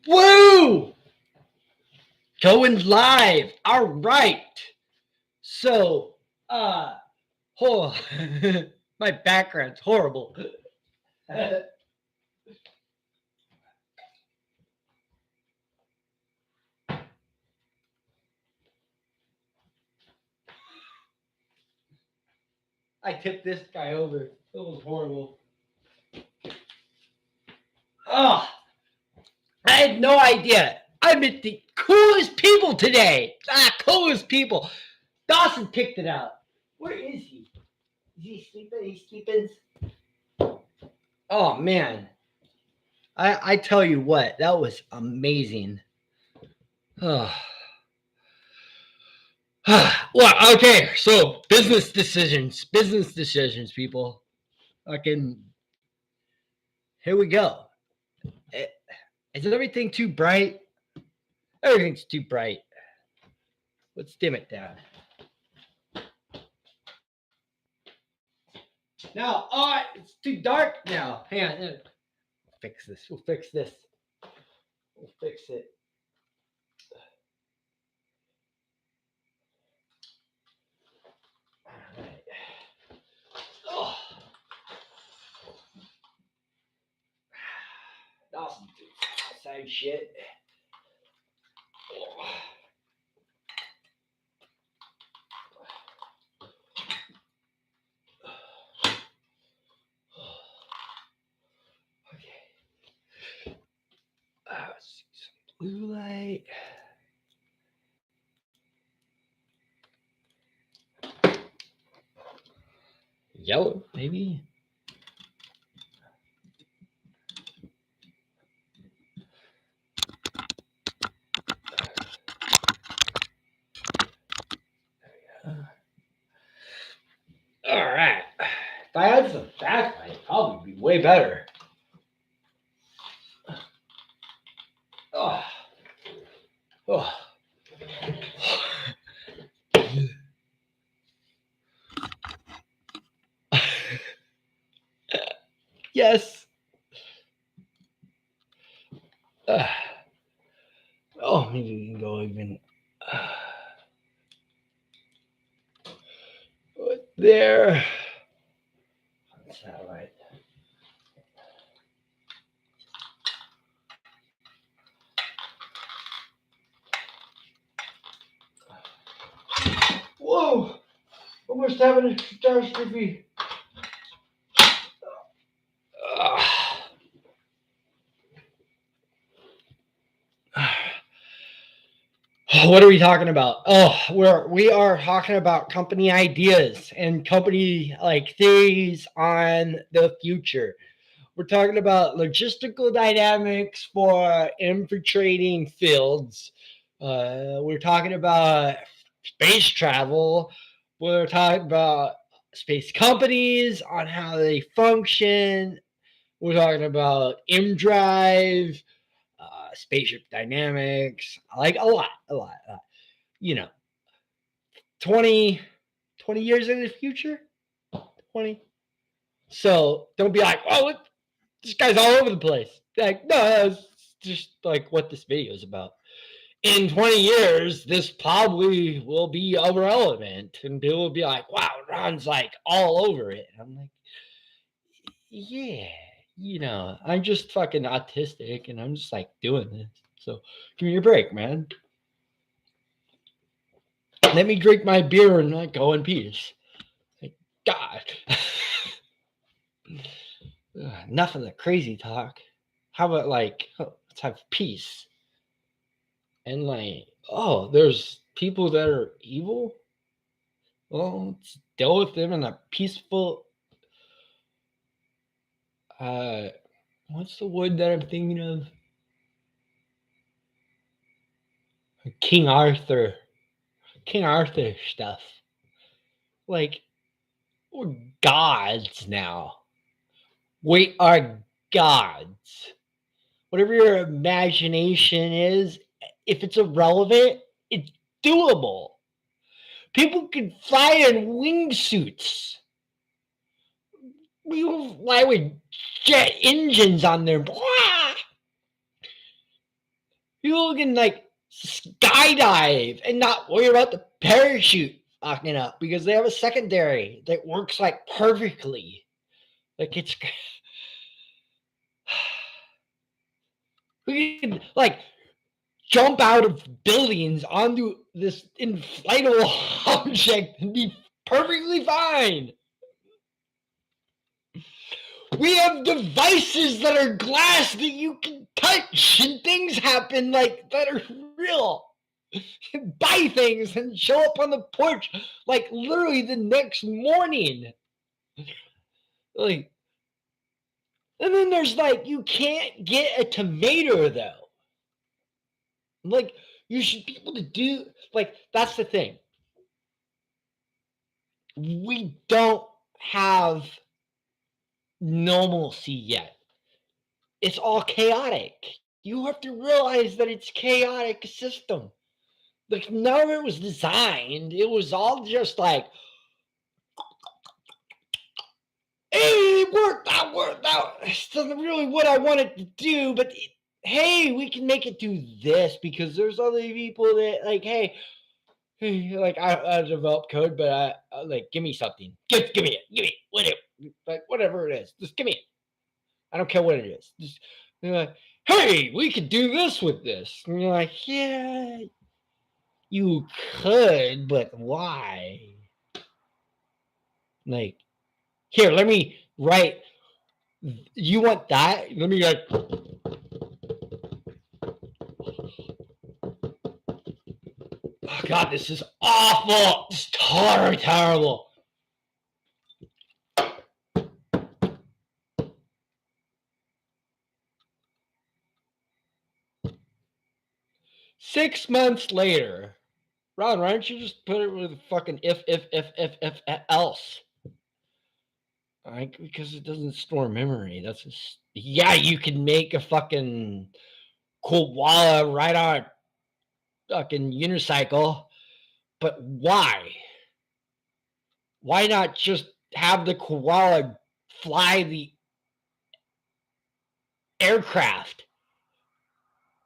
Woo! Going live. All right. So, oh, my background's horrible. I tipped this guy over. It was horrible. Oh, I had no idea. I met the coolest people today. Coolest people. Dawson picked it out. Where is he? Is he sleeping? He's sleeping. Oh man. I tell you what, that was amazing. Oh. Well, okay, so business decisions, people. Fucking, here we go. Is everything too bright? Everything's too bright. Let's dim it down. Now, it's too dark now. Hang on. Fix this. We'll fix this. We'll fix it. All right. Oh. Awesome. Outside shit. Oh. Okay. Let's see some blue light. Yellow, maybe. All right. If I had some backlight, it'd probably be way better. Oh. Oh. Yes. Oh, maybe we can go even there. That's that right. Whoa! Almost having a catastrophe. What are we talking about? Oh, we are talking about company ideas and company like theories on the future. We're talking about logistical dynamics for infiltrating fields. We're talking about space travel. We're talking about space companies on how they function. We're talking about M Drive, spaceship dynamics, like a lot. You know, 20 years in the future? 20. So don't be like, oh, look, this guy's all over the place. Like, no, it's just like what this video is about. In 20 years, this probably will be irrelevant. And people will be like, wow, Ron's like all over it. And I'm like, yeah, I'm just fucking autistic and I'm just like doing this. So give me a break, man. Let me drink my beer and like go in peace. Like, God. Enough of the crazy talk. How about like, let's have peace? And like, oh, there's people that are evil. Well, let's deal with them in a peaceful. What's the word that I'm thinking of? King Arthur stuff. Like, we're gods now. We are gods. Whatever your imagination is, if it's irrelevant, it's doable. People can fly in wingsuits. We will fly with jet engines on there. People can like skydive and not worry about the parachute fucking up because they have a secondary that works like perfectly. Like it's we can like jump out of buildings onto this inflatable object and be perfectly fine. We have devices that are glass that you can touch and things happen like that are real. Buy things and show up on the porch like literally the next morning. Like, and then there's like you can't get a tomato though. Like you should be able to do like that's the thing. We don't have normalcy yet. It's all chaotic. You have to realize that it's chaotic system. Like none of it was designed. It was all just like, hey, it worked out. It's not really what I wanted to do, but hey, we can make it do this because there's other people that like, hey, like I developed code, but I like give me something. Give me it, whatever, like whatever it is, just give me it. I don't care what it is. Just they're like, hey, we could do this with this, and you're like, yeah, you could, but why? Like, here, let me write. You want that? Let me like. Oh God, this is awful. It's totally terrible. Six months later, Ron, why don't you just put it with fucking if else? Like, because it doesn't store memory. That's just, yeah, you can make a fucking koala ride on a fucking unicycle, but why? Why not just have the koala fly the aircraft?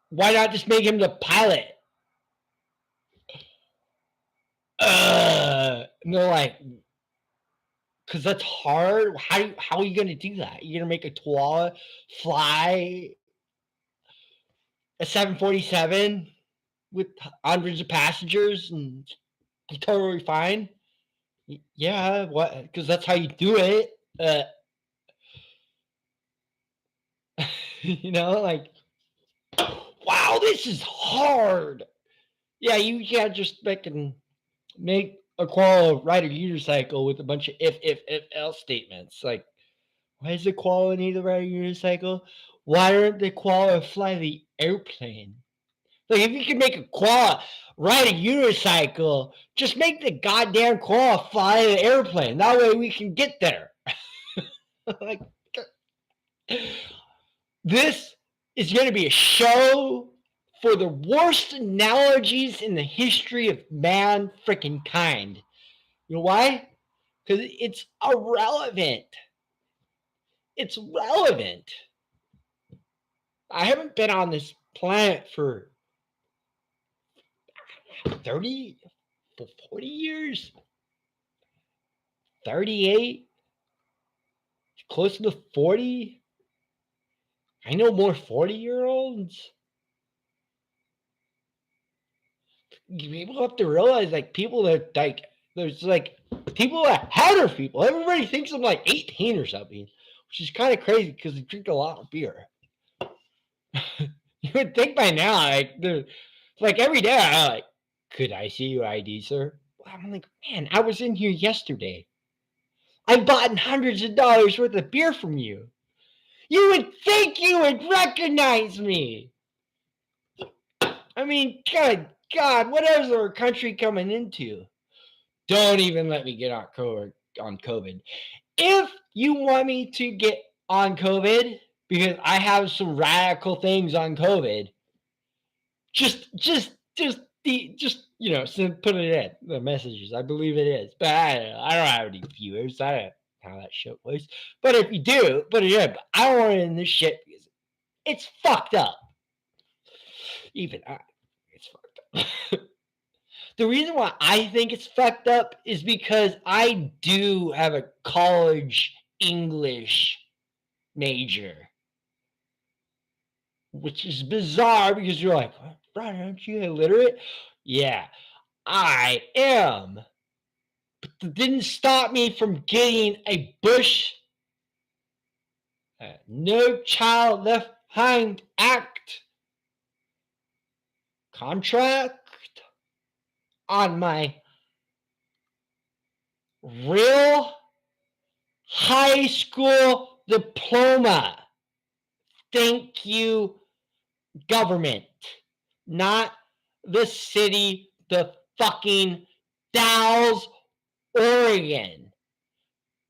Why not just make him the pilot? No, like, because that's hard. How are you gonna do that? You're gonna make a koala fly a 747 with hundreds of passengers and be totally fine? Yeah, what? Because that's how you do it. You know, like, wow, this is hard. Yeah, you can't just make a koala ride a unicycle with a bunch of if else statements. Like, why does the koala need to ride a unicycle? Why don't the koala fly the airplane? Like, if you can make a koala ride a unicycle, just make the goddamn koala fly the airplane. That way we can get there. Like, this is going to be a show for the worst analogies in the history of man freaking kind. You know why? Because it's irrelevant. It's relevant. I haven't been on this planet for 30, 40 years, 38, close to 40. I know more 40-year-olds. People have to realize, like, people that, like, there's, like, people ahead of people. Everybody thinks I'm, like, 18 or something, which is kind of crazy because I drink a lot of beer. You would think by now, like, every day, I'm like, could I see your ID, sir? I'm like, man, I was in here yesterday. I bought hundreds of dollars worth of beer from you. You would think you would recognize me. I mean, good God, what is our country coming into? Don't even let me get on COVID. If you want me to get on COVID, because I have some radical things on COVID, just you know, put it in the messages. I believe it is, but I don't have any viewers. I don't know how that shit works. But if you do, put it in. But I don't want it in this shit because it's fucked up. Even it's fucked up. The reason why I think it's fucked up is because I do have a college English major, which is bizarre because you're like, Brian, aren't you illiterate? Yeah, I am. But that didn't stop me from getting a Bush No Child Left Behind Act contract on my real high school diploma. Thank you, government, not the city, the fucking Dalles, Oregon.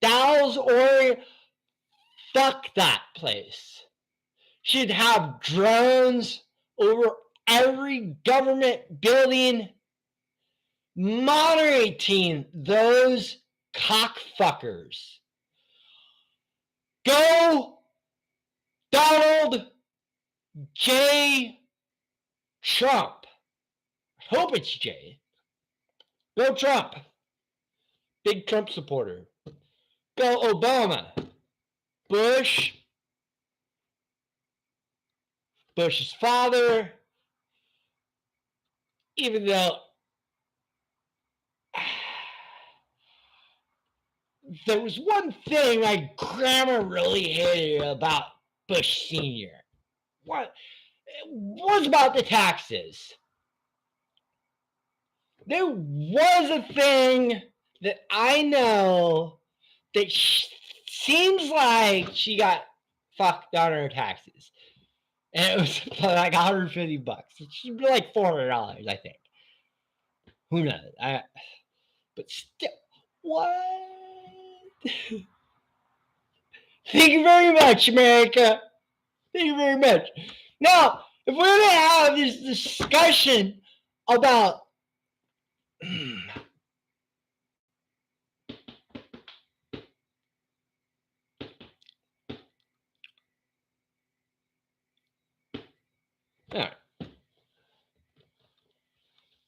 Dalles, Oregon, fuck that place. Should have drones over every government building monitoring those cockfuckers. Go Donald J. Trump. I hope it's J. Go Trump. Big Trump supporter. Go Obama. Bush. Bush's father. Even though there was one thing my grandma really hated about Bush Sr. What was about the taxes. There was a thing that I know that seems like she got fucked on her taxes. And it was like $150. It should be like $400, I think. Who knows? But still, what? Thank you very much, America. Thank you very much. Now, if we're going to have this discussion about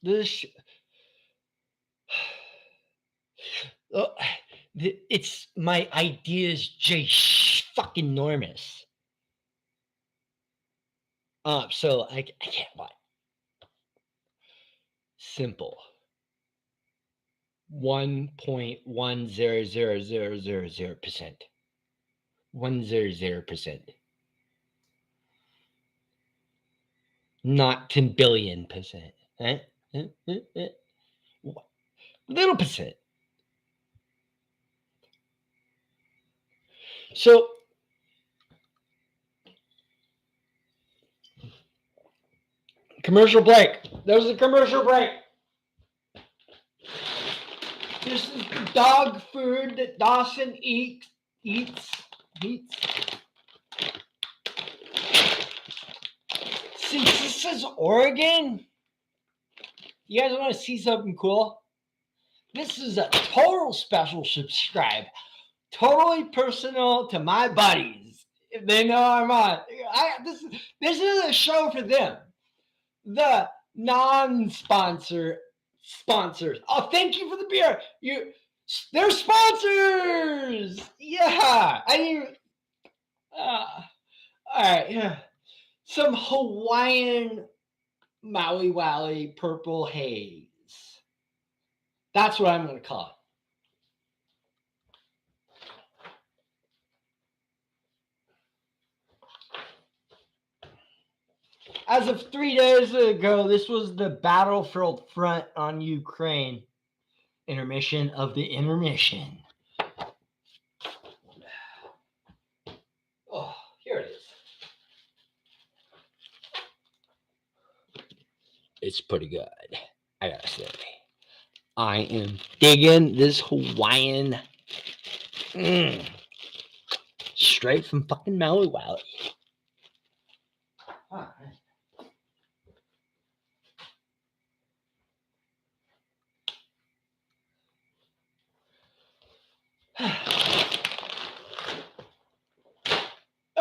this, it's my ideas just fucking enormous. So I can't what? Simple. 1.100000%. 100%. Not 10 billion percent. Little percent. So commercial break. There's a commercial break. This is the dog food that Dawson eats. Since this is Oregon, you guys want to see something cool? This is a total special subscribe. Totally personal to my buddies. If they know I'm on. This is a show for them. The non-sponsors. Oh, thank you for the beer. They're sponsors. Yeah. All right. Yeah. Some Hawaiian Maui Wowie purple haze. That's what I'm going to call it. As of 3 days ago, this was the battlefield front on Ukraine. Intermission of the intermission. Oh, here it is. It's pretty good, I gotta say. I am digging this Hawaiian. Straight from fucking Maui Wowie. All right.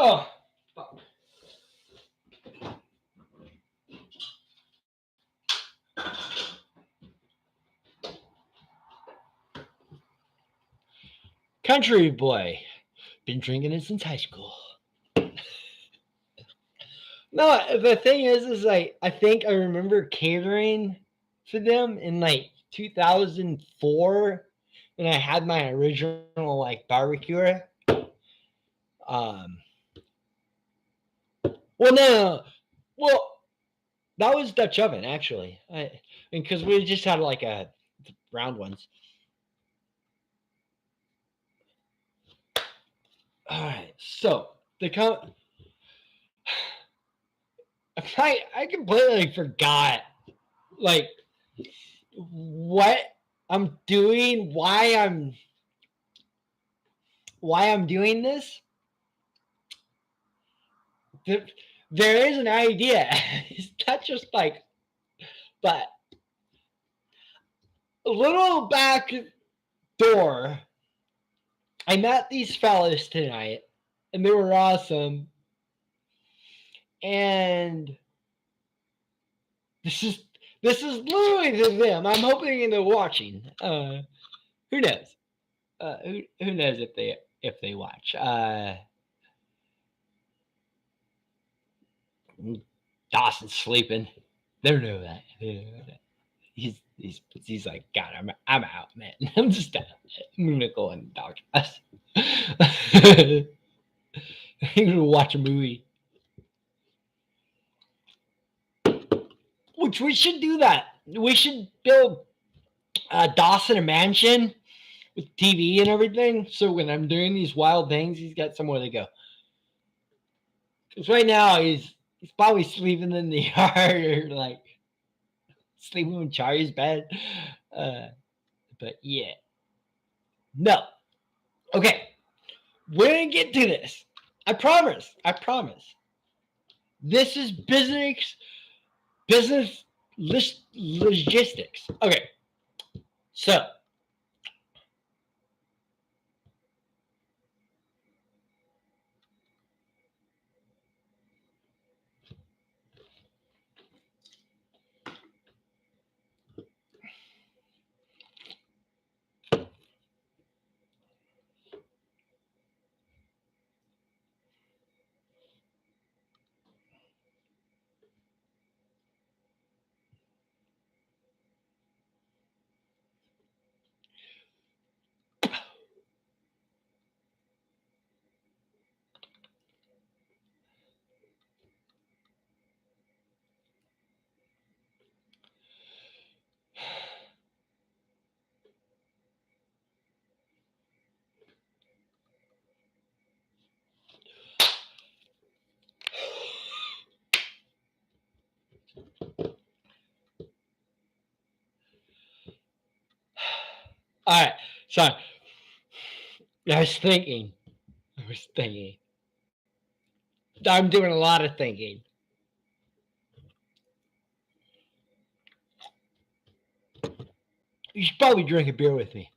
Oh, fuck. Country boy. Been drinking it since high school. No, the thing is like I think I remember catering for them in like 2004 when I had my original like barbecue. Um, well, no. Well, that was Dutch oven actually. Because we just had like a round ones. All right, so the I completely forgot like what I'm doing, why I'm doing this. There is an idea. It's not just like, but a little back door. I met these fellas tonight, and they were awesome. And this is literally to them. I'm hoping they're watching. Who knows? Who knows if they watch? Dawson's sleeping. They don't know that. They don't know that. He's like, God, I'm out, man. I'm just out. I'm gonna go in the dog house. I'm gonna watch a movie. Which we should do that. We should build Dawson a mansion with TV and everything. So when I'm doing these wild things, he's got somewhere to go. Because right now he's probably sleeping in the yard or like sleeping in Charlie's bed. But yeah. No. Okay. We're going to get to this. I promise. I promise. This is business logistics. Okay. So. All right. So I was thinking. I'm doing a lot of thinking. You should probably drink a beer with me.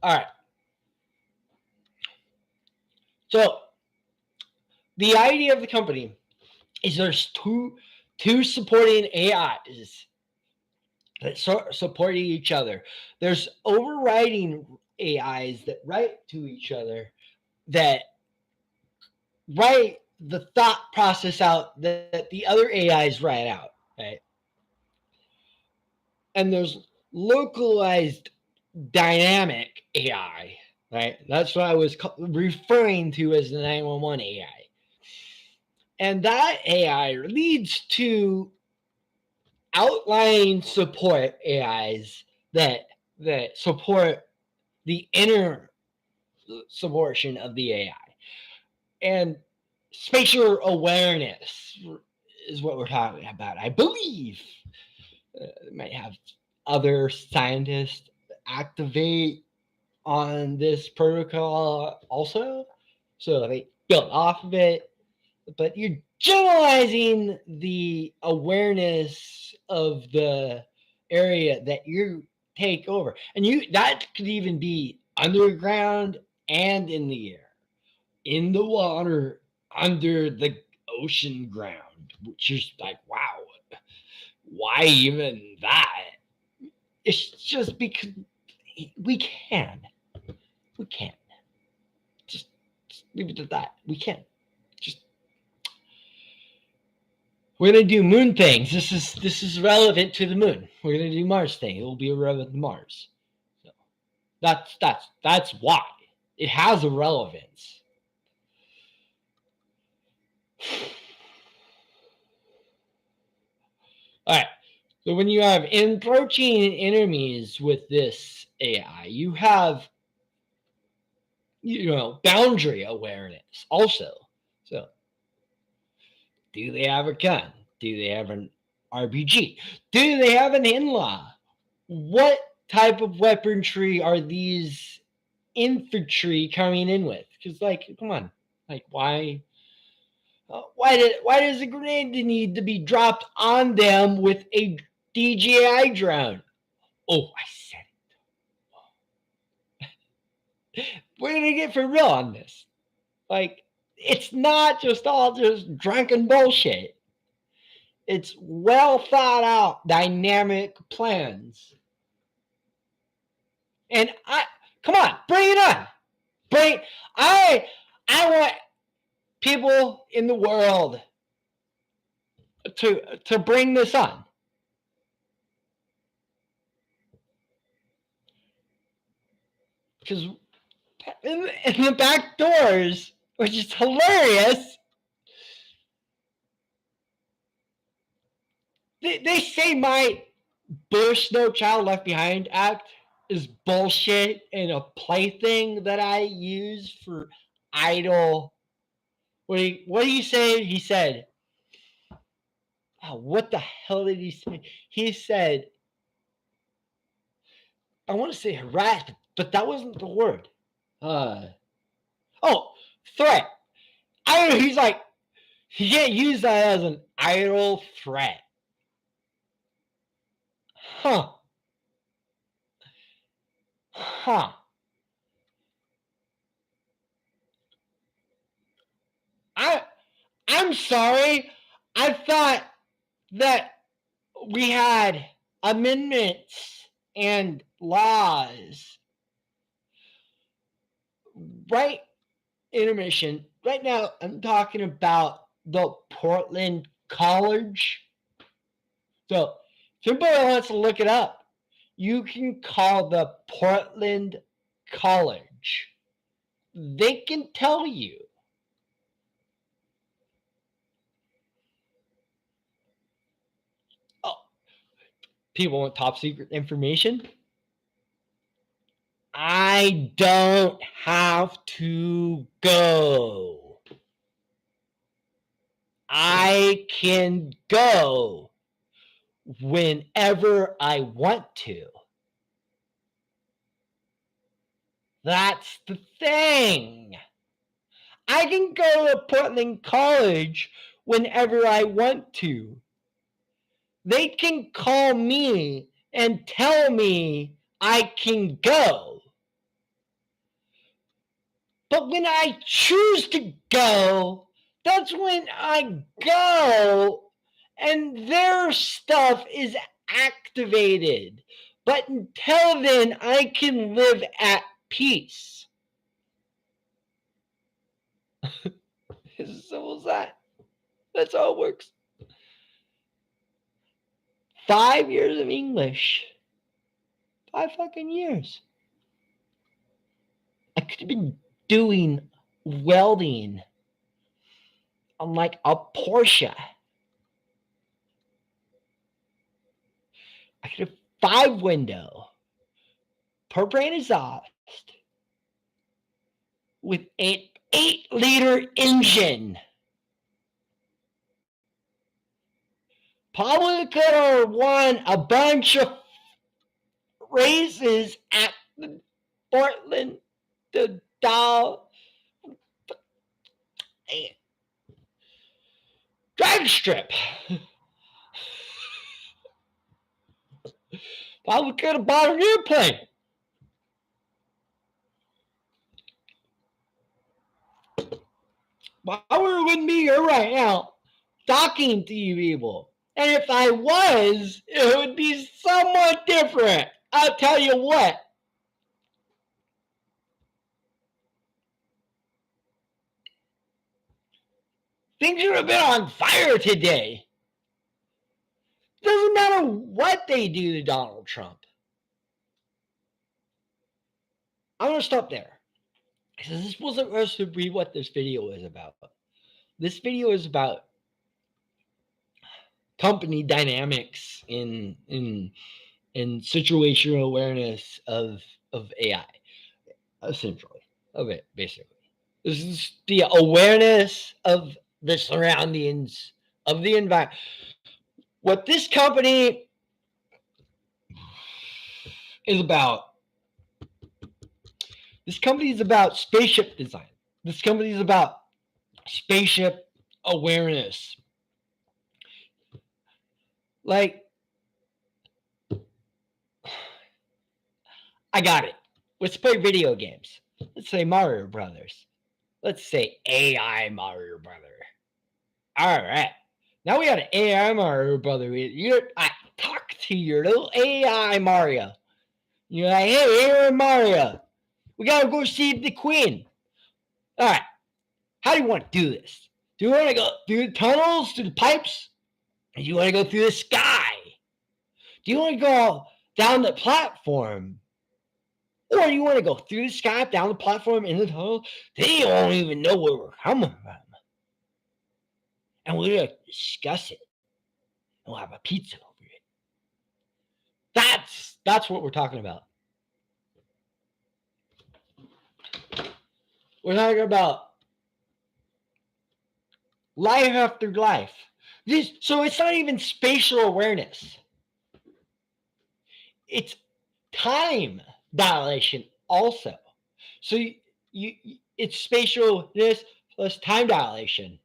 All right. So the idea of the company is there's two supporting AIs that support each other. There's overriding AIs that write to each other that write the thought process out that the other AIs write out, right? And there's localized dynamic AI, right? That's what I was referring to as the 911 AI. And that AI leads to outlying support AIs that support the inner subversion of the AI. And spatial awareness is what we're talking about. I believe might have other scientists activate on this protocol also. So they built off of it. But you're generalizing the awareness of the area that you take over. And that could even be underground and in the air, in the water, under the ocean ground, which is like, wow, why even that? It's just because we can. We can. Just leave it at that. We can. Just we're gonna do moon things. This is relevant to the moon. We're gonna do Mars thing. It will be relevant to Mars. So that's why it has a relevance. All right. So when you have approaching enemies with this AI, you have boundary awareness also. So do they have a gun? Do they have an RPG? Do they have an in-law? What type of weaponry are these infantry coming in with? Because, like, come on, like, why does a grenade need to be dropped on them with a DJI drone? Oh, I said it. We're gonna get for real on this. Like, it's not just all just drunken bullshit. It's well thought out, dynamic plans. And come on, bring it on. I want people in the world to bring this on. Because in the back doors, which is hilarious, they say my Bush No Child Left Behind Act is bullshit and a plaything that I use for idle. What do you say? He said, oh, what the hell did he say? He said, I want to say harassment, but that wasn't the word. Threat. I don't know. He's like, you can't use that as an idle threat. Huh. I'm sorry. I thought that we had amendments and laws. Right? Intermission. Right now, I'm talking about the Portland College. So, if anybody wants to look it up, you can call the Portland College. They can tell you. Oh, people want top secret information? I don't have to go. I can go whenever I want to. That's the thing. I can go to Portland College whenever I want to. They can call me and tell me I can go. But when I choose to go, that's when I go and their stuff is activated. But until then, I can live at peace. It's as simple as that. That's how it works. 5 years of English. 5 fucking years. I could have been doing welding on like a Porsche. I could have 5-window propane exhaust with an 8-liter engine. Probably could have won a bunch of races at the Portland, the Dow drag strip. Probably could have bought an airplane. I wouldn't be here right now talking to you people. And if I was, it would be somewhat different. I'll tell you what. Things would have been on fire today. Doesn't matter what they do to Donald Trump. I'm going to stop there. Because this wasn't supposed to be what this video is about. This video is about company dynamics in situational awareness of AI, essentially, of it, basically. This is the awareness of the surroundings of the environment. What this company is about. This company is about spaceship design. This company is about spaceship awareness. Like, I got it. Let's play video games. Let's say Mario Brothers. Let's say AI Mario Brother. All right. Now we got an AI Mario Brother. I talk to your little AI Mario. You're like, hey Mario, we gotta go see the Queen. All right. How do you want to do this? Do you want to go through the tunnels, through the pipes? Or do you want to go through the sky? Do you want to go down the platform? Or you want to go through the sky, down the platform, in the tunnel? Then you won't even know where we're coming from. And we're going to discuss it. And we'll have a pizza over it. That's what we're talking about. We're talking about life after life. So it's not even spatial awareness. It's time dilation also. So it's spatialness plus time dilation.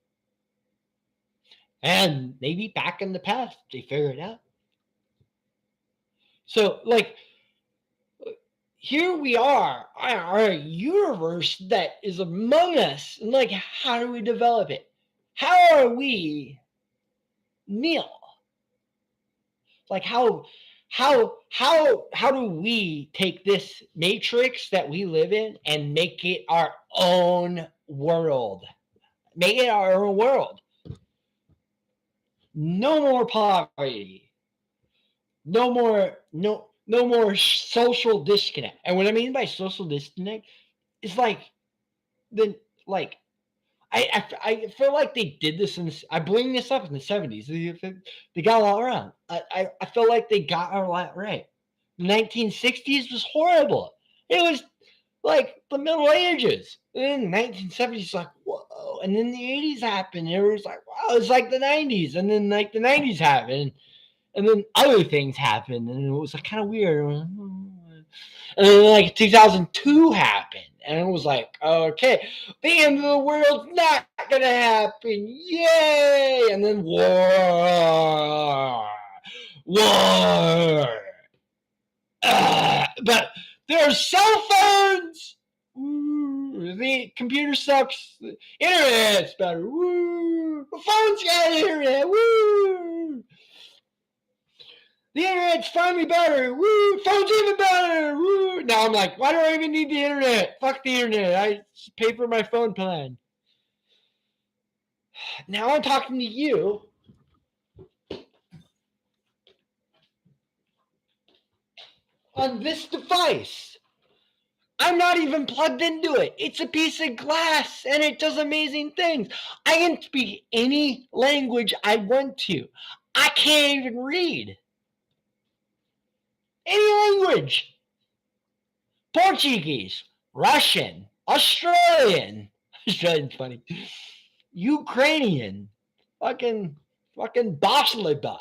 And maybe back in the past, they figured it out. So, like, here we are, our universe that is among us. And, like, how do we develop it? How are we Neil? Like, how do we take this matrix that we live in and make it our own world? Make it our own world. No more poverty. No more social disconnect. And what I mean by social disconnect is like I feel like they did this I bring this up in the 70s. They got a lot wrong. I feel like they got a lot right. The 1960s was horrible. It was like the Middle Ages. And then the 1970s, like, whoa. And then the 80s happened. And it was like, wow, it's like the 90s. And then like the 90s happened. And then other things happened. And it was like kind of weird. And then like 2002 happened. And it was like, okay, the end of the world's not going to happen. Yay! And then war. But there are cell phones. Woo. The computer sucks. The internet's better. Woo. The phone's got internet. Woo. The internet's finally better. Woo! Phone's even better. Woo! Now I'm like, why do I even need the internet? Fuck the internet. I pay for my phone plan. Now I'm talking to you. On this device. I'm not even plugged into it. It's a piece of glass and it does amazing things. I can speak any language I want to. I can't even read. Any language. Portuguese, Russian, Australian. Australian's funny. Ukrainian, fucking Bosleba,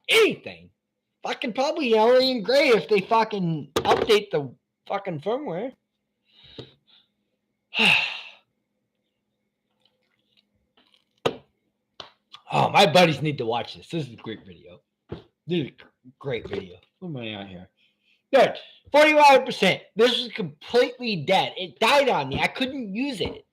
anything. Fucking probably alien gray if they fucking update the fucking firmware. Oh, my buddies need to watch this. This is a great video. This is a great video. Who am I on here? Good. 45%. This was completely dead. It died on me. I couldn't use it.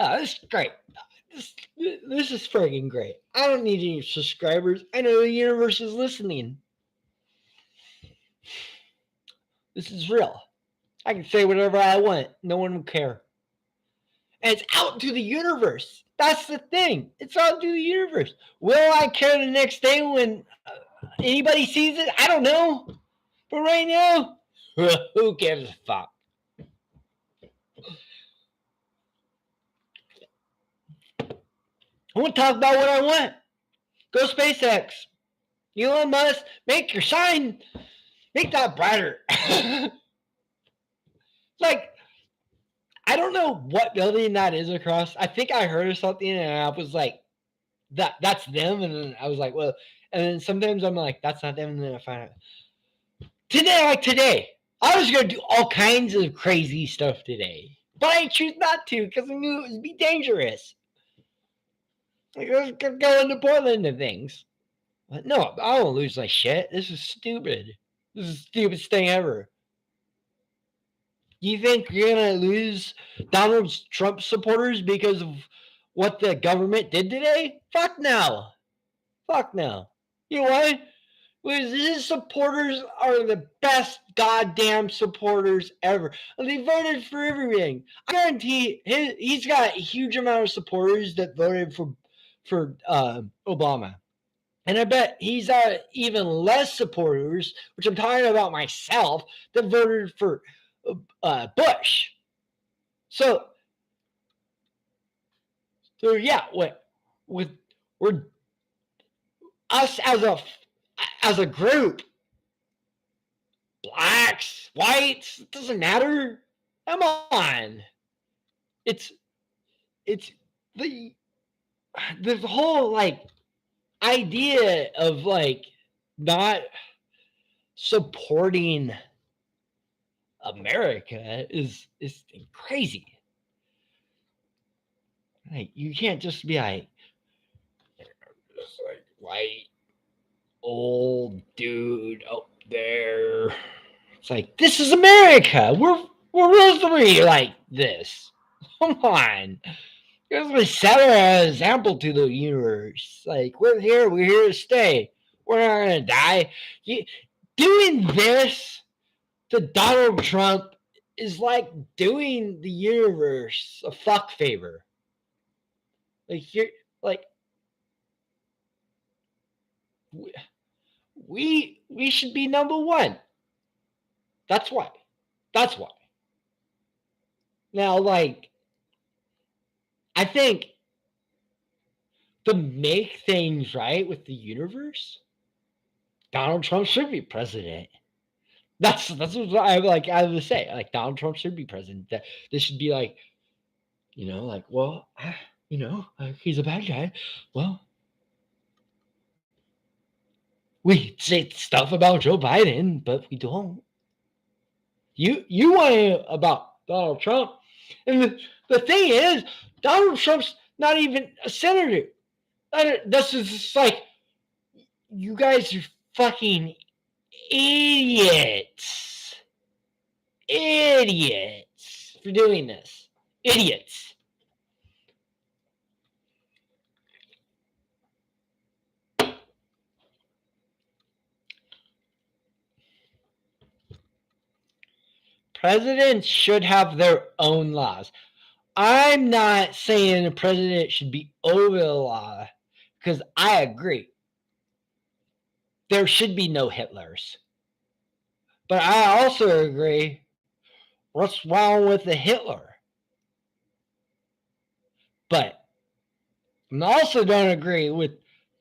Yeah, this is great. This is friggin' great. I don't need any subscribers. I know the universe is listening. This is real. I can say whatever I want. No one will care. And it's out to the universe. That's the thing. It's out to the universe. Will I care the next day when anybody sees it? I don't know. But right now, who gives a fuck? I want to talk about what I want. Go SpaceX. Elon Musk, make your sign, make that brighter. Like, I don't know what building that is across. I think I heard of something and I was like, that's them. And then I was like, well, and then sometimes I'm like, that's not them. And then I find out. Today, I was going to do all kinds of crazy stuff today. But I choose not to because I knew it would be dangerous. Like, I was going to go into Portland and things. But no, I don't lose my shit. This is stupid. This is the stupidest thing ever. You think you're going to lose Donald Trump supporters because of what the government did today? Fuck no. Fuck no. You know why? Because his supporters are the best goddamn supporters ever. They voted for everything. I guarantee he's got a huge amount of supporters that voted for Obama. And I bet he's got even less supporters, which I'm talking about myself, that voted for Bush. So yeah, we're us as a group, blacks, whites, it doesn't matter. Come on, it's the whole like idea of like not supporting America is crazy. Like, you can't just be like white old dude up there. It's like, this is America. We're supposed to be like this. Come on. You're supposed to set an example to the universe. Like, we're here to stay. We're not gonna die. Doing this to Donald Trump is like doing the universe a fuck favor. Like, you're like, we should be number one. That's why. Now, like, I think to make things right with the universe, Donald Trump should be president. That's what I like. I would say, like, Donald Trump should be president. That this should be like, like, well, he's a bad guy. Well, we say stuff about Joe Biden, but we don't. You want to about Donald Trump, and the thing is, Donald Trump's not even a senator. This is just like, you guys are fucking idiots for doing this. Idiots. Presidents should have their own laws. I'm not saying a president should be over the law, because I agree. There should be no Hitlers. But I also agree, what's wrong with the Hitler? But I also don't agree with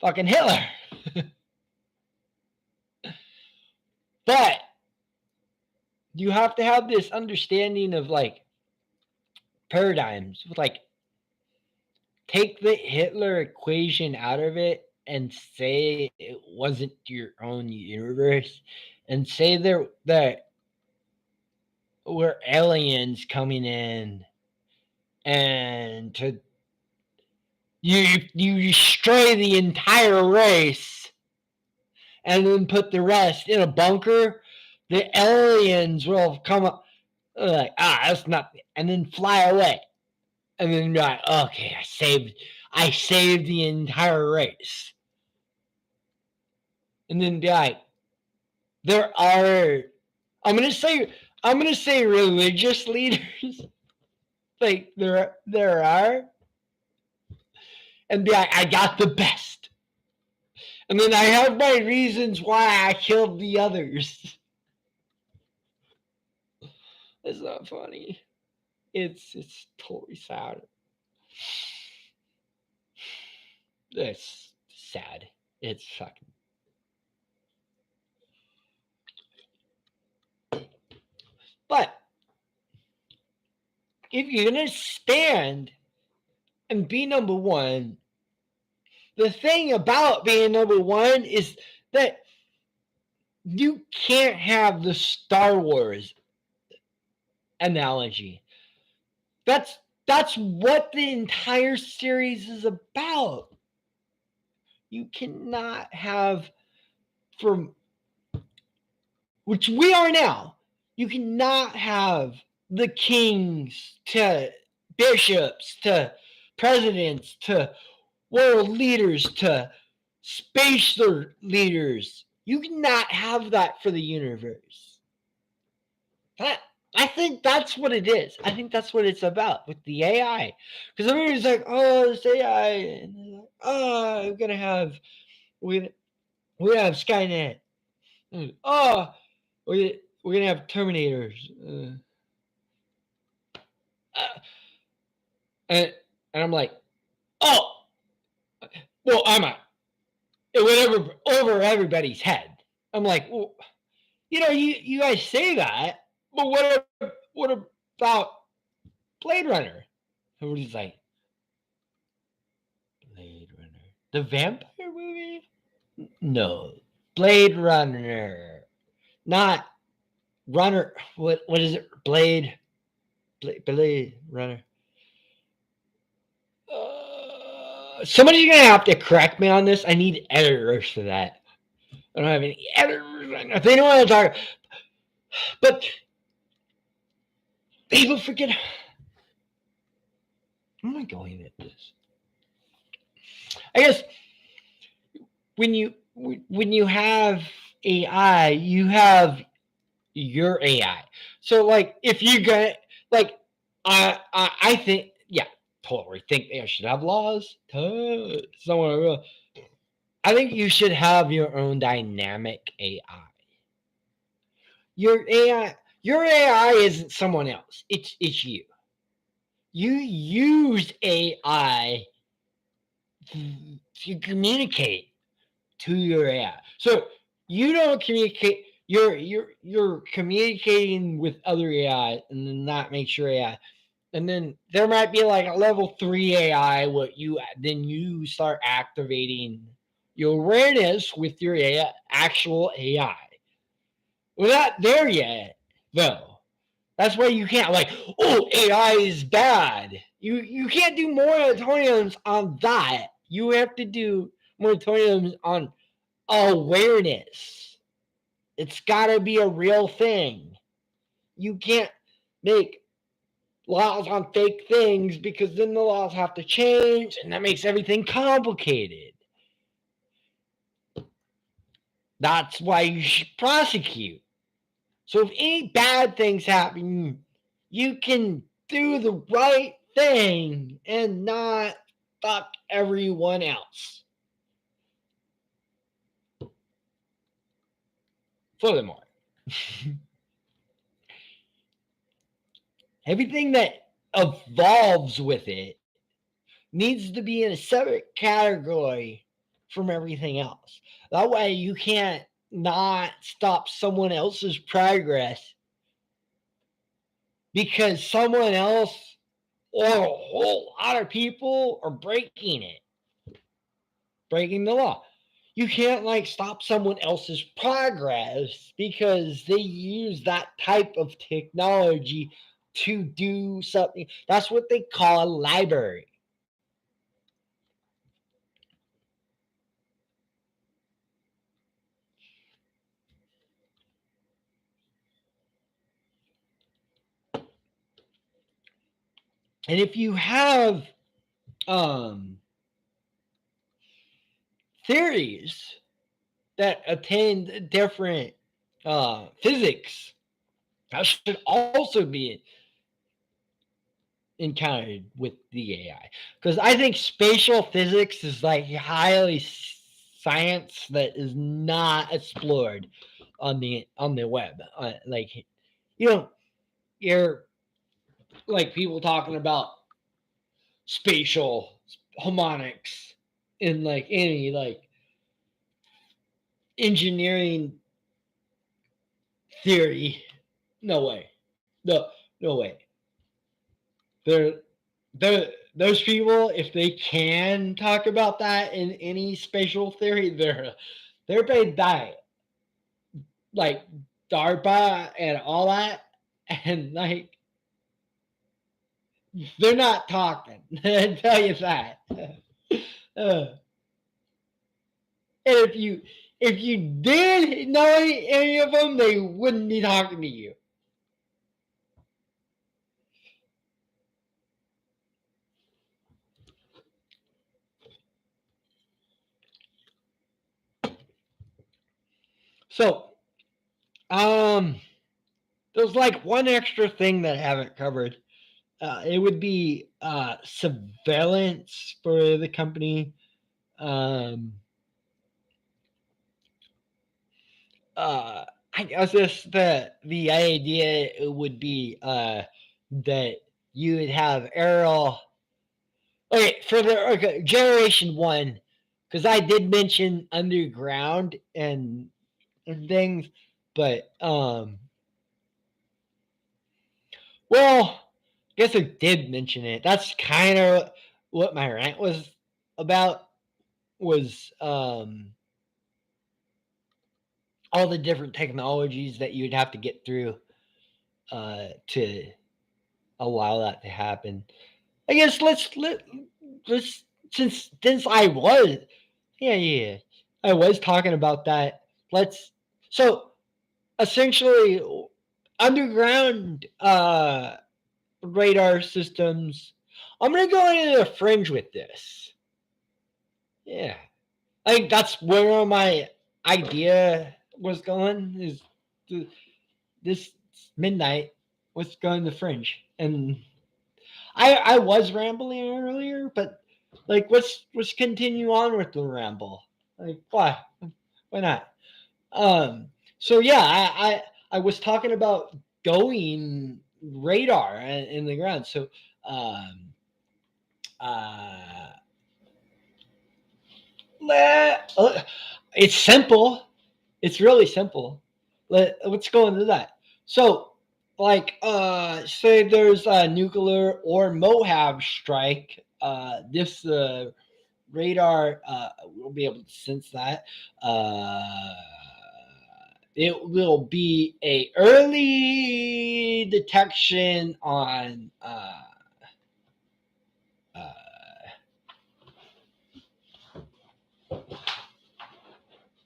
fucking Hitler. But you have to have this understanding of like paradigms. Like, take the Hitler equation out of it and say it wasn't your own universe, and say that were aliens coming in and you destroy the entire race and then put the rest in a bunker. The aliens will come up like, that's not, and then fly away. and then be like, okay, I saved the entire race. And then be like, there are, I'm gonna say religious leaders, like there are, and be like, I got the best. And then I have my reasons why I killed the others. It's not funny. It's totally sad. It's sad. It's fucking. But if you're gonna stand and be number one, the thing about being number one is that you can't have the Star Wars analogy. That's what the entire series is about. You cannot have, from which we are now, you cannot have the kings to bishops to presidents to world leaders to space leaders. You cannot have that for the universe. I think that's what it is. I think that's what it's about with the AI. Because everybody's like, oh, this AI, and like, oh, we're gonna have Skynet. Oh, we're gonna have Terminators. And I'm like, oh, well, it went over everybody's head. I'm like, well, you guys say that, but what about Blade Runner? Everybody's like, Blade Runner, the vampire movie? No, Blade Runner, not Runner. What is it? Blade Runner. Somebody's gonna have to correct me on this. I need editors for that. I don't have any editors right now. They don't want to talk, but people forget. Where am I going with this? I guess when you have AI, you have your AI. So like if you get like I think totally think they should have laws. Somewhere I think you should have your own dynamic AI. Your AI isn't someone else. It's you. You use AI to communicate to your AI. So you don't communicate. You're communicating with other AI, and then that makes your AI. And then there might be like a level 3 AI. Then you start activating your awareness with your AI, actual AI. We're not there yet, though. That's why you can't AI is bad. You can't do moratoriums on that. You have to do moratoriums on awareness. It's got to be a real thing. You can't make laws on fake things because then the laws have to change and that makes everything complicated. That's why you should prosecute. So if any bad things happen, you can do the right thing and not fuck everyone else. Furthermore, everything that evolves with it needs to be in a separate category from everything else. That way you can't not stop someone else's progress because someone else or a whole lot of people are breaking the law. You can't stop someone else's progress because they use that type of technology to do something. That's what they call a library. And if you have theories that attend different physics, that should also be encountered with the AI. Because I think spatial physics is like highly science that is not explored on the web. Like you know, you're like people talking about spatial harmonics in like any like engineering theory. No way. No way. They're those people, if they can talk about that in any spatial theory, they're paid by like DARPA and all that, and like they're not talking. I tell you that. And if you did know any of them, they wouldn't be talking to you. So, there's like one extra thing that I haven't covered. It would be surveillance for the company. Um, I guess this the idea would be that you would have aerial. Okay, for the generation one, because I did mention underground and things, but well, I guess I did mention it. That's kind of what my rant was about. Was all the different technologies that you'd have to get through to allow that to happen. I guess let's since I was yeah I was talking about that. Let's so essentially underground radar systems. I'm gonna go into the fringe with this. Yeah, I think that's where my idea was going. Is this midnight was going the fringe, and I was rambling earlier, but like let's continue on with the ramble. Like why not? Um, so yeah, I was talking about going radar in the ground. So um, uh, it's simple. It's really simple. Let's go into that. So, like, say there's a nuclear or Moab strike. This radar will be able to sense that. Uh, it will be a early detection on uh,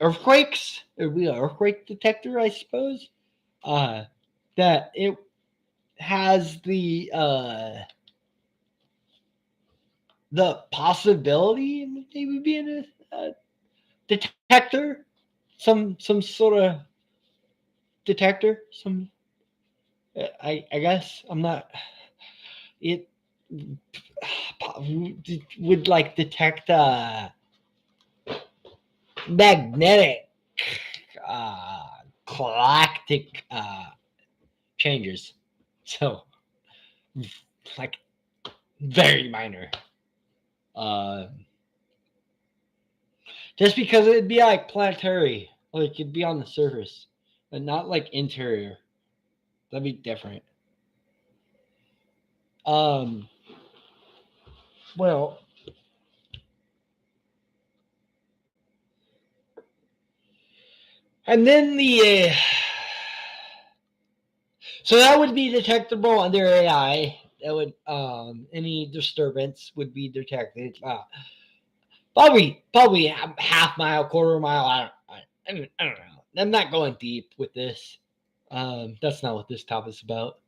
earthquakes. It will be an earthquake detector, I suppose. Uh, that it has the possibility of maybe being a detector, some sort of detector. Some I guess I'm not. It would like detect magnetic uh, galactic changes. So like very minor. Uh, just because it'd be like planetary, like it'd be on the surface, but not like interior. That'd be different. Um, well, and then so that would be detectable under AI. That would any disturbance would be detected. Probably half mile, quarter mile. I don't know. I'm not going deep with this. That's not what this topic's about.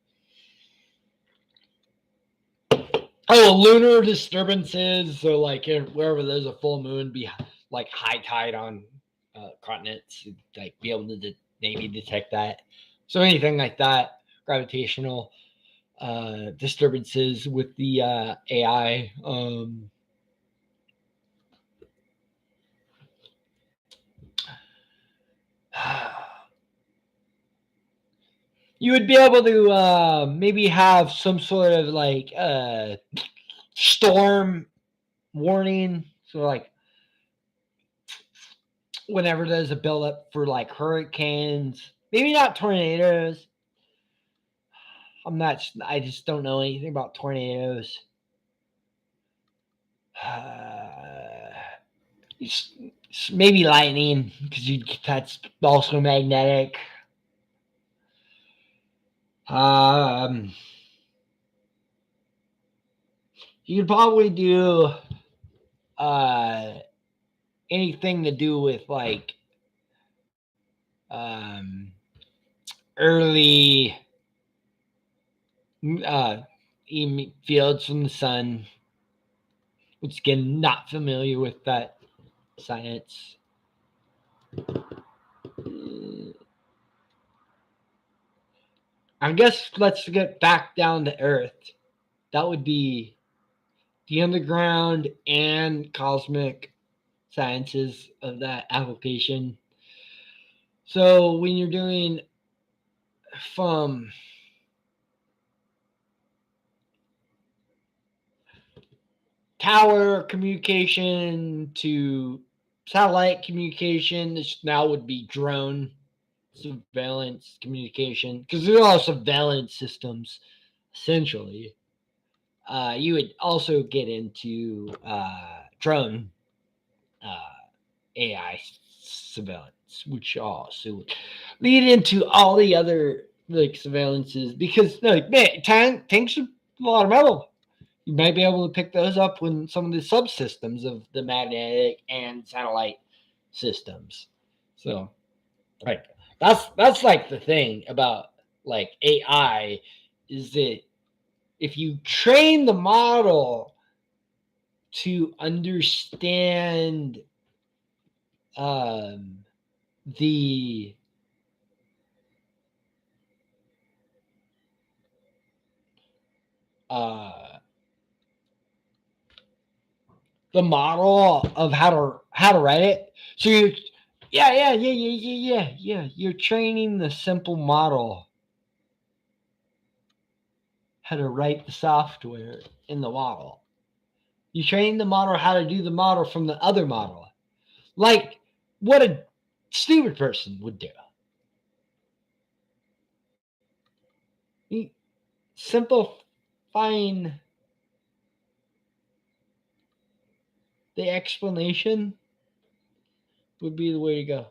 Oh, lunar disturbances. So, like, wherever there's a full moon, be like high tide on continents, like be able to maybe detect that. So anything like that, gravitational disturbances with the AI. You would be able to maybe have some sort of like storm warning. So like whenever there's a buildup for like hurricanes, maybe not tornadoes. I just don't know anything about tornadoes. Maybe lightning because that's also magnetic. Um, you could probably do anything to do with like early uh, fields from the sun, which again, not familiar with that science. I guess let's get back down to Earth. That would be the underground and cosmic sciences of that application. So when you're doing from tower communication to satellite communication, this now would be drone surveillance communication because they're all surveillance systems essentially. You would also get into drone AI surveillance, which also would lead into all the other like surveillances because like man, tanks are a lot of metal. You might be able to pick those up when some of the subsystems of the magnetic and satellite systems. So like that's like the thing about like AI is that if you train the model to understand um, the uh, the model of how to write it. So you, yeah. You're training the simple model how to write the software in the model. You train the model how to do the model from the other model, like what a stupid person would do. You simplifying the explanation would be the way to go.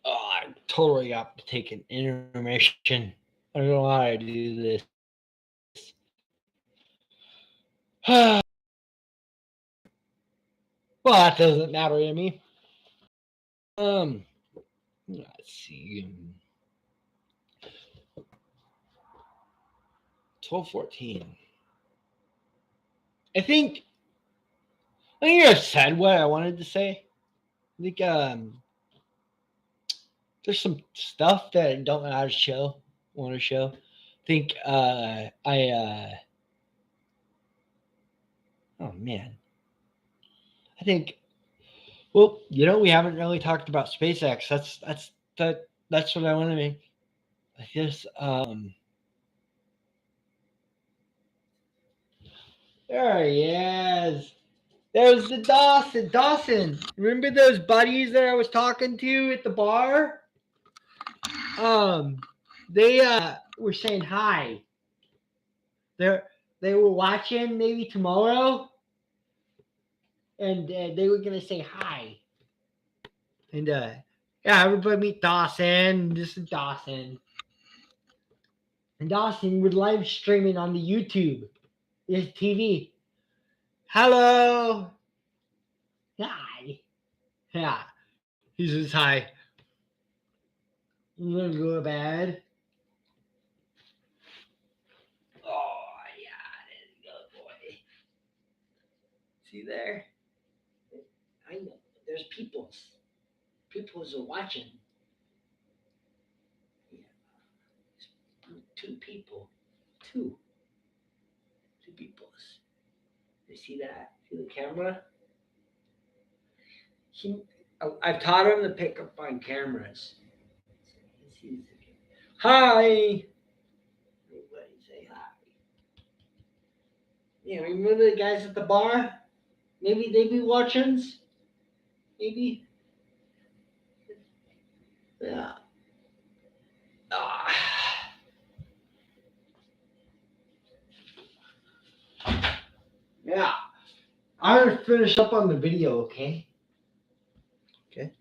Oh, I totally got to take an intermission. I don't know how to do this. Well, that doesn't matter to me. Um, let's see. 12:14. I think I've said what I wanted to say. I think there's some stuff that I don't know how to show. Want to show. I think oh man. I think well, we haven't really talked about SpaceX. That's what I want to make. I guess there he is. There's the Dawson. Dawson, remember those buddies that I was talking to at the bar? Um, they were saying hi. They they were watching maybe tomorrow. and they were gonna say hi. And yeah, everybody meet Dawson. This is Dawson. And Dawson would live stream it on the YouTube, his TV. Hello, hi, yeah. He says hi. You gonna go to bed? Oh yeah, there you go, boy. See there? I know. There's peoples. Peoples are watching. Yeah. Two people. Two. Two peoples. You see that? See the camera? He, I've taught him to pick up on cameras. He sees the camera. Hi. Everybody say hi. Yeah, remember the guys at the bar? Maybe they be watching. Maybe. Yeah. Ah. Yeah. I'm gonna finish up on the video, okay? Okay.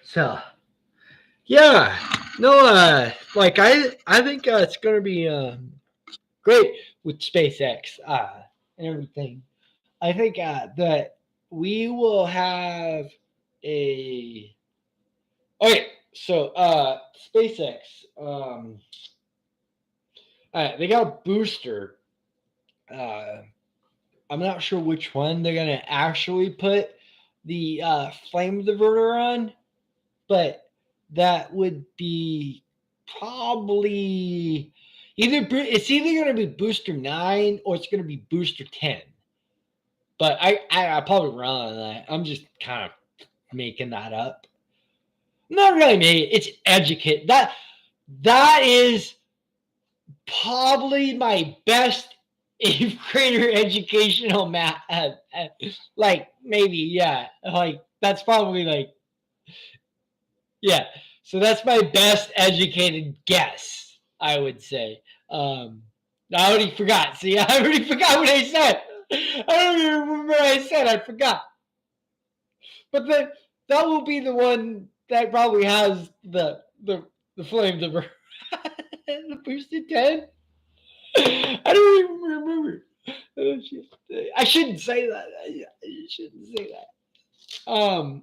So yeah, no, like I think it's gonna be great with SpaceX and everything. I think that we will have a. Okay, so SpaceX, they got a booster. Uh, I'm not sure which one they're gonna actually put the flame diverter on, but that would be probably it's either going to be booster 9 or it's going to be booster 10. But I probably wrong on that. I'm just kind of making that up. Not really me. It's educate. That is probably my best 8th grader educational math. Like maybe, yeah. Like that's probably like, yeah. So that's my best educated guess, I would say. I already forgot. See, I already forgot what I said. I don't even remember what I said. I forgot. But then that will be the one that probably has the flame diverter. The boosted 10. I don't even remember. Oh, shit. I shouldn't say that. I shouldn't say that. I'm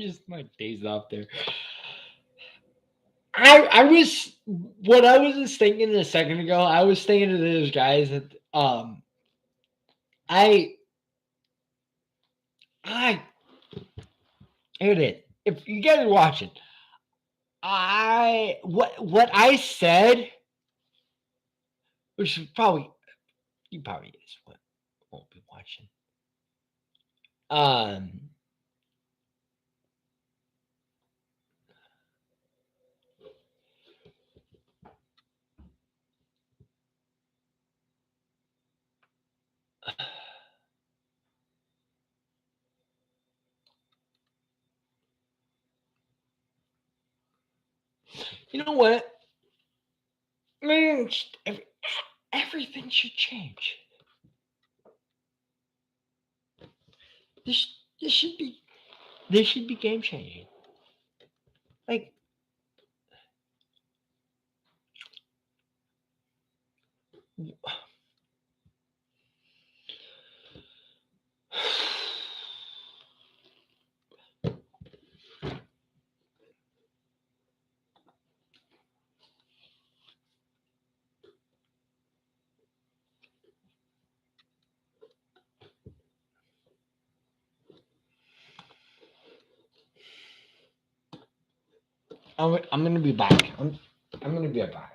just my days off there. I was what I was just thinking a second ago. I was thinking of those guys that I I here it is. If you guys are watching, what I said, which is probably you probably is what won't be watching. Um, you know what? Man, everything should change. This this should be this should be game changing. Like I'm gonna be back. I'm gonna be back.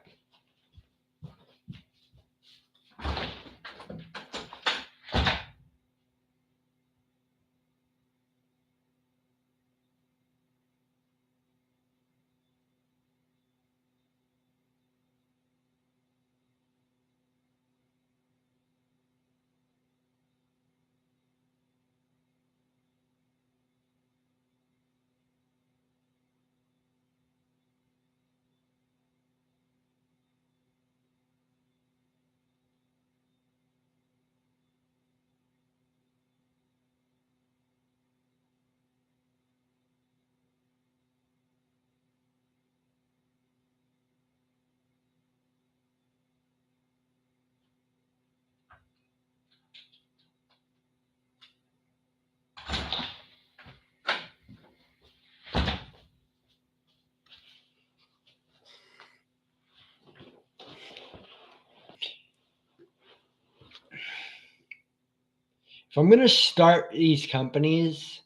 if I'm going to start these companies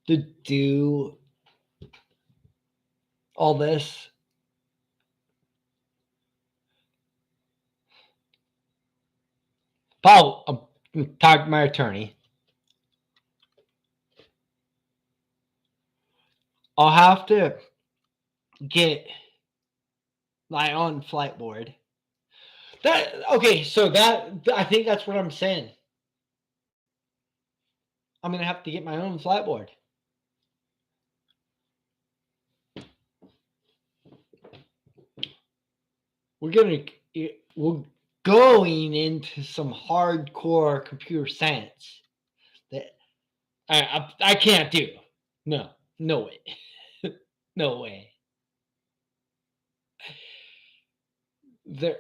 to do all this, Paul, I'm talking to my attorney. I'll have to get my own flight board. That okay, so that I think that's what I'm saying. I'm gonna have to get my own flight board. We're gonna we're going into some hardcore computer science that I can't do. No, no way, no way. There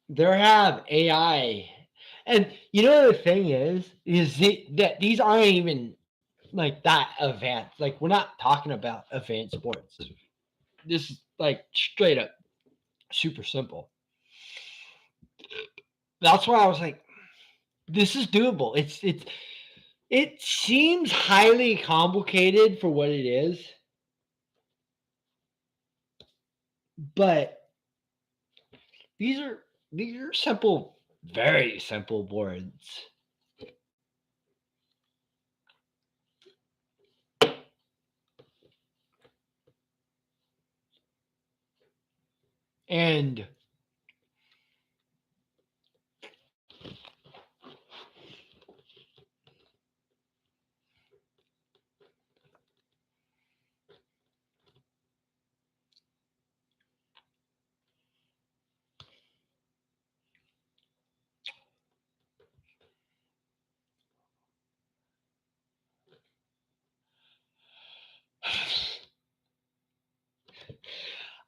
there have AI, and you know the thing is that these aren't even like that advanced. Like we're not talking about advanced sports. This is like straight up super simple. That's why I was like, this is doable. It seems highly complicated for what it is, but these are these are simple, very simple boards. And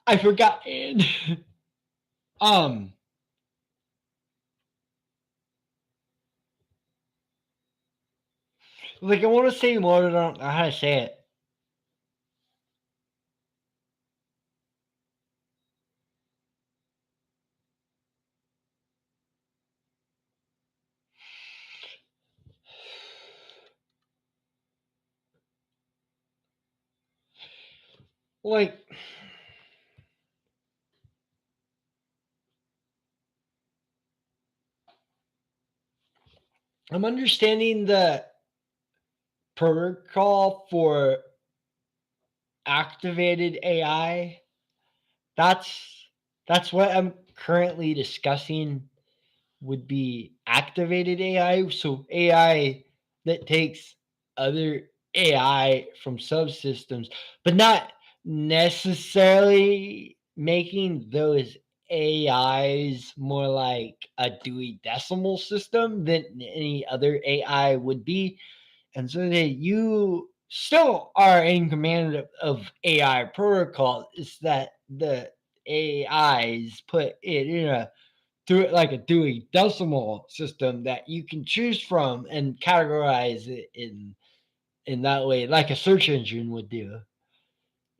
I forgot and um like I want to say more, but I don't know how to say it. Like I'm understanding the protocol for activated AI. That's that's what I'm currently discussing would be activated AI. So AI that takes other AI from subsystems, but not necessarily making those AIs more like a Dewey Decimal System than any other AI would be. And so that you still are in command of AI protocol. It's that the AIs put it in a through it like a Dewey Decimal System that you can choose from and categorize it in that way, like a search engine would do.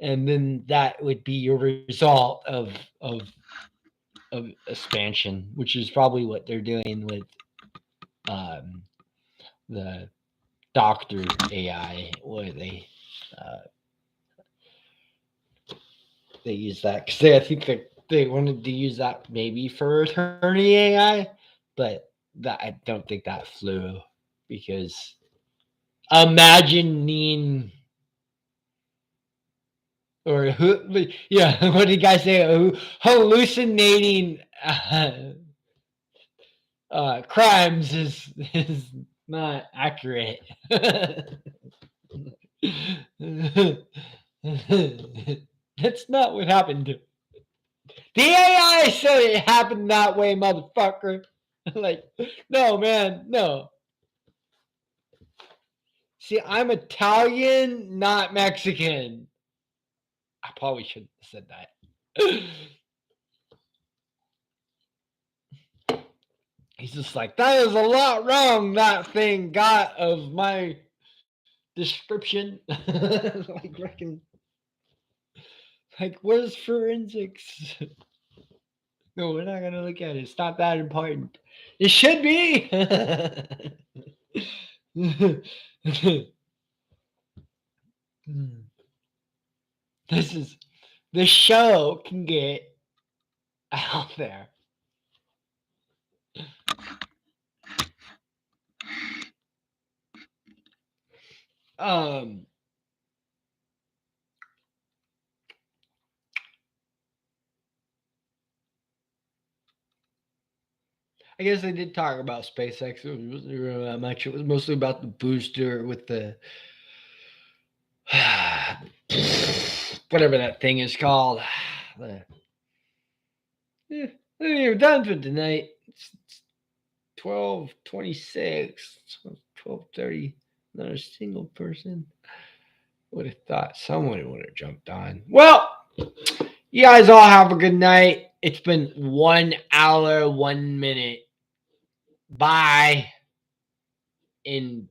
And then that would be your result of of expansion, which is probably what they're doing with um, the doctor AI, where uh, they use that because I think that they wanted to use that maybe for attorney AI, but that I don't think that flew because imagining or who, yeah, what did you guys say? Hallucinating crimes is not accurate. That's not what happened. The AI said it happened that way, motherfucker. Like, no, man, no. See, I'm Italian, not Mexican. I probably shouldn't have said that. He's just like, that is a lot wrong, that thing got of my description. Like, freaking, like, where's forensics? No, we're not gonna look at it. It's not that important. It should be. This is the show can get out there. Um, I guess they did talk about SpaceX. It wasn't really that much. It was mostly about the booster with the whatever that thing is called. Yeah, we're done for tonight. It's 12:26, 12:30. Not a single person. Would have thought someone would have jumped on. Well, you guys all have a good night. It's been 1 hour, 1 minute. Bye. And